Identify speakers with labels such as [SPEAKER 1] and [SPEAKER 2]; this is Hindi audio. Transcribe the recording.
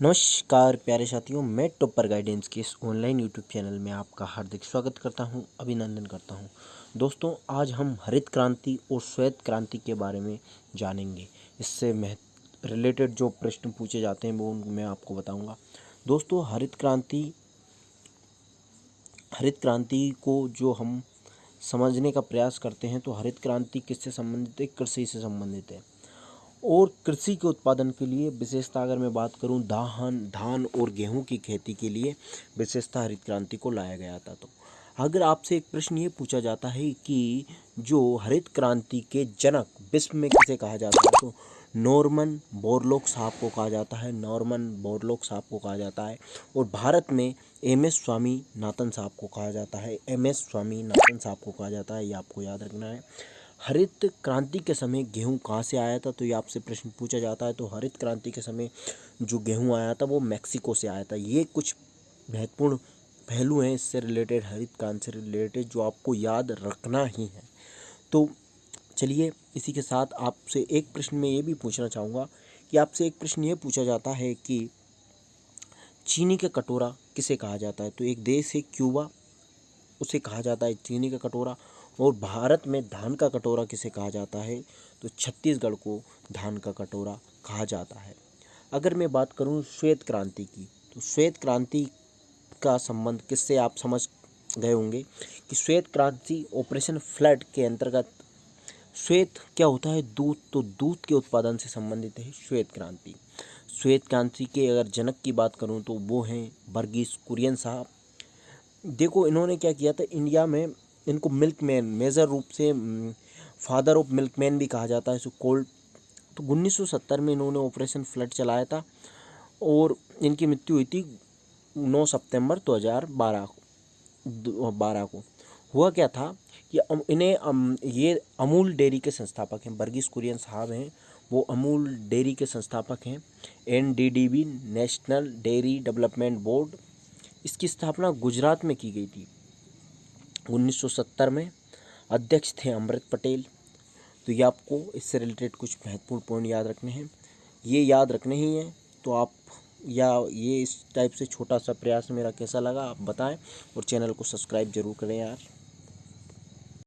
[SPEAKER 1] नमस्कार प्यारे साथियों, मैं टॉपर गाइडेंस के इस ऑनलाइन यूट्यूब चैनल में आपका हार्दिक स्वागत करता हूं, अभिनंदन करता हूं। दोस्तों, आज हम हरित क्रांति और श्वेत क्रांति के बारे में जानेंगे। इससे रिलेटेड जो प्रश्न पूछे जाते हैं वो मैं आपको बताऊंगा। दोस्तों, हरित क्रांति को जो हम समझने का प्रयास करते हैं तो हरित क्रांति किससे संबंधित है? कृषि से संबंधित है। और कृषि के उत्पादन के लिए विशेषता अगर मैं बात करूं, धान और गेहूं की खेती के लिए विशेषता हरित क्रांति को लाया गया था। तो अगर आपसे एक प्रश्न ये पूछा जाता है कि जो हरित क्रांति के जनक विश्व में किसे कहा जाता है, तो नॉर्मन बोरलॉग साहब को कहा जाता है। और भारत में एम.एस. स्वामीनाथन साहब को कहा जाता है। ये आपको याद रखना है। हरित क्रांति के समय गेहूं कहाँ से आया था, तो ये आपसे प्रश्न पूछा जाता है। तो हरित क्रांति के समय जो गेहूं आया था वो मैक्सिको से आया था। ये कुछ महत्वपूर्ण पहलू हैं इससे रिलेटेड, हरित क्रांति से रिलेटेड, जो आपको याद रखना ही है। तो चलिए, इसी के साथ आपसे एक प्रश्न मैं ये भी पूछना चाहूँगा कि आपसे एक प्रश्न ये पूछा जाता है कि चीनी का कटोरा किसे कहा जाता है? तो एक देश है क्यूबा, उसे कहा जाता है चीनी का कटोरा। और भारत में धान का कटोरा किसे कहा जाता है? तो छत्तीसगढ़ को धान का कटोरा कहा जाता है। अगर मैं बात करूं श्वेत क्रांति की, तो श्वेत क्रांति का संबंध किससे आप समझ गए होंगे कि श्वेत क्रांति ऑपरेशन फ्लड के अंतर्गत, श्वेत क्या होता है? दूध। तो दूध के उत्पादन से संबंधित है श्वेत क्रांति। श्वेत क्रांति के अगर जनक की बात करूं तो वो हैं वर्गीस कुरियन साहब। देखो, इन्होंने क्या किया था इंडिया में, इनको मिल्कमैन, मेजर रूप से फादर ऑफ मिल्कमैन भी कहा जाता है। So cold. तो 1970 में इन्होंने ऑपरेशन फ्लड चलाया था और इनकी मृत्यु हुई थी 9 सितंबर 2012 को। हुआ क्या था कि ये अमूल डेयरी के संस्थापक हैं, वर्गीस कुरियन साहब हैं। वो अमूल डेयरी के संस्थापक हैं। NDDB, national dairy development board, इसकी स्थापना गुजरात में की गई थी 1970 में। अध्यक्ष थे अमृत पटेल। तो ये आपको इससे रिलेटेड कुछ महत्वपूर्ण पॉइंट याद रखने हैं। ये याद रखने ही हैं तो आप, या ये इस टाइप से छोटा सा प्रयास मेरा कैसा लगा आप बताएं, और चैनल को सब्सक्राइब जरूर करें यार।